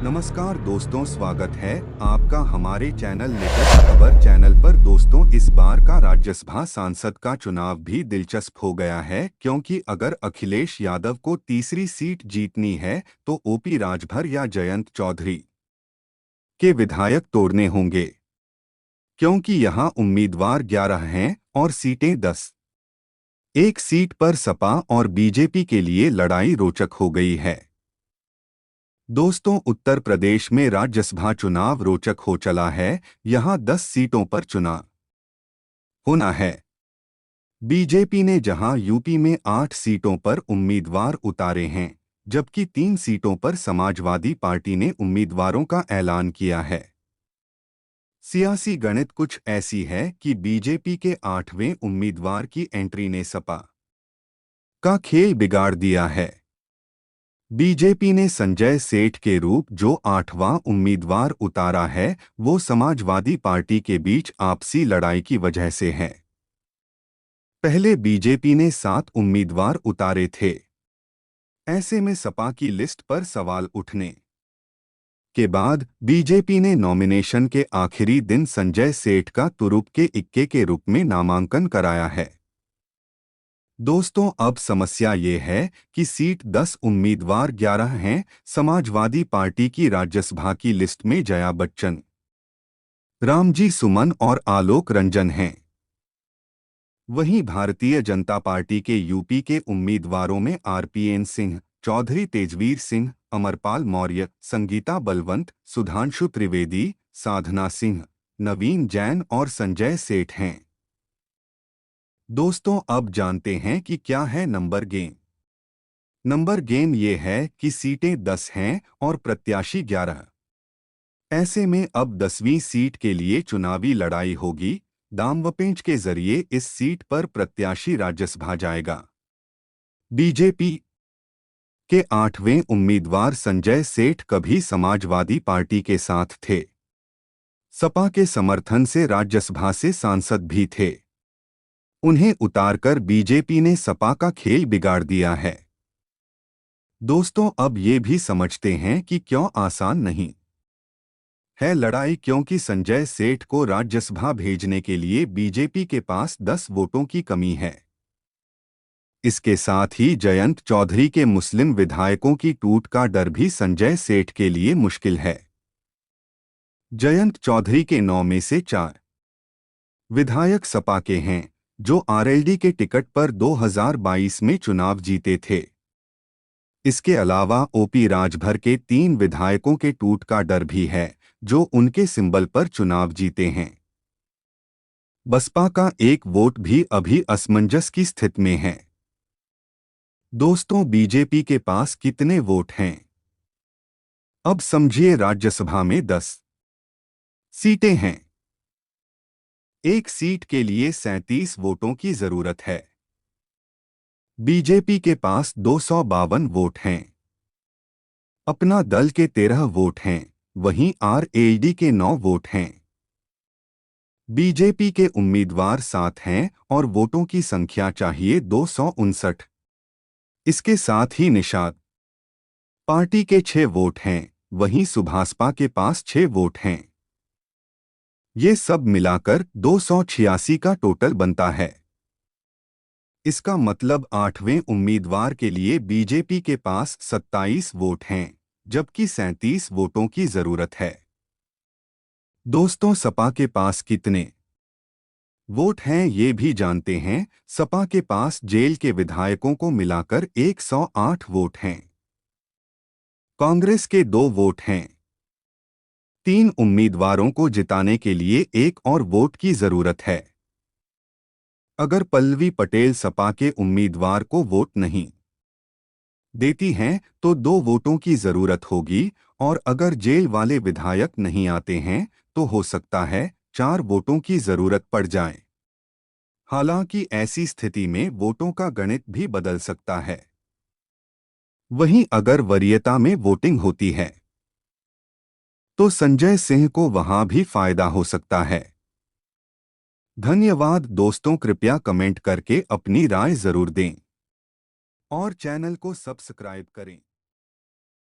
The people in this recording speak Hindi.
नमस्कार दोस्तों, स्वागत है आपका हमारे चैनल लेटेस्ट खबर चैनल पर। दोस्तों, इस बार का राज्यसभा सांसद का चुनाव भी दिलचस्प हो गया है, क्योंकि अगर अखिलेश यादव को तीसरी सीट जीतनी है तो ओपी राजभर या जयंत चौधरी के विधायक तोड़ने होंगे, क्योंकि यहां उम्मीदवार 11 हैं और सीटें 10। एक सीट पर सपा और बीजेपी के लिए लड़ाई रोचक हो गई है। दोस्तों, उत्तर प्रदेश में राज्यसभा चुनाव रोचक हो चला है। यहां 10 सीटों पर चुनाव होना है। बीजेपी ने जहां यूपी में 8 सीटों पर उम्मीदवार उतारे हैं, जबकि 3 सीटों पर समाजवादी पार्टी ने उम्मीदवारों का ऐलान किया है। सियासी गणित कुछ ऐसी है कि बीजेपी के 8वें उम्मीदवार की एंट्री ने सपा का खेल बिगाड़ दिया है। बीजेपी ने संजय सेठ के रूप जो 8वां उम्मीदवार उतारा है, वो समाजवादी पार्टी के बीच आपसी लड़ाई की वजह से है। पहले बीजेपी ने 7 उम्मीदवार उतारे थे। ऐसे में सपा की लिस्ट पर सवाल उठने के बाद बीजेपी ने नॉमिनेशन के आखिरी दिन संजय सेठ का तुरुप के इक्के के रूप में नामांकन कराया है। दोस्तों, अब समस्या ये है कि सीट 10 उम्मीदवार 11 हैं। समाजवादी पार्टी की राज्यसभा की लिस्ट में जया बच्चन, रामजी सुमन और आलोक रंजन हैं। वहीं भारतीय जनता पार्टी के यूपी के उम्मीदवारों में आरपीएन सिंह, चौधरी तेजवीर सिंह, अमरपाल मौर्य, संगीता बलवंत, सुधांशु त्रिवेदी, साधना सिंह, नवीन जैन और संजय सेठ हैं। दोस्तों, अब जानते हैं कि क्या है नंबर गेम। नंबर गेम ये है कि सीटें 10 हैं और प्रत्याशी 11। ऐसे में अब 10वीं सीट के लिए चुनावी लड़ाई होगी। दामवपेंच के जरिए इस सीट पर प्रत्याशी राज्यसभा जाएगा। बीजेपी के 8वें उम्मीदवार संजय सेठ कभी समाजवादी पार्टी के साथ थे। सपा के समर्थन से राज्यसभा से सांसद भी थे। उन्हें उतारकर बीजेपी ने सपा का खेल बिगाड़ दिया है। दोस्तों, अब ये भी समझते हैं कि क्यों आसान नहीं है लड़ाई, क्योंकि संजय सेठ को राज्यसभा भेजने के लिए बीजेपी के पास 10 वोटों की कमी है। इसके साथ ही जयंत चौधरी के मुस्लिम विधायकों की टूट का डर भी संजय सेठ के लिए मुश्किल है। जयंत चौधरी के 9 में से 4 विधायक सपा के हैं, जो आरएलडी के टिकट पर 2022 में चुनाव जीते थे। इसके अलावा ओपी राजभर के 3 विधायकों के टूट का डर भी है, जो उनके सिंबल पर चुनाव जीते हैं। बसपा का 1 वोट भी अभी असमंजस की स्थिति में है। दोस्तों, बीजेपी के पास कितने वोट हैं? अब समझिए, राज्यसभा में 10 सीटें हैं। एक सीट के लिए 37 वोटों की जरूरत है। बीजेपी के पास 252 वोट हैं। अपना दल के 13 वोट हैं, वहीं आरएलडी के 9 वोट हैं। बीजेपी के उम्मीदवार 7 हैं और वोटों की संख्या चाहिए 259। इसके साथ ही निषाद पार्टी के 6 वोट हैं, वहीं सुभाषपा के पास 6 वोट हैं। ये सब मिलाकर 286 का टोटल बनता है। इसका मतलब 8वें उम्मीदवार के लिए बीजेपी के पास 27 वोट हैं, जबकि 37 वोटों की जरूरत है। दोस्तों, सपा के पास कितने वोट हैं ये भी जानते हैं। सपा के पास जेल के विधायकों को मिलाकर 108 वोट हैं। कांग्रेस के 2 वोट हैं। 3 उम्मीदवारों को जिताने के लिए 1 और वोट की जरूरत है। अगर पल्लवी पटेल सपा के उम्मीदवार को वोट नहीं देती हैं तो 2 वोटों की जरूरत होगी, और अगर जेल वाले विधायक नहीं आते हैं तो हो सकता है 4 वोटों की जरूरत पड़ जाए। हालांकि ऐसी स्थिति में वोटों का गणित भी बदल सकता है। वहीं अगर वरीयता में वोटिंग होती है तो संजय सिंह को वहां भी फायदा हो सकता है। धन्यवाद दोस्तों, कृपया कमेंट करके अपनी राय जरूर दें और चैनल को सब्सक्राइब करें।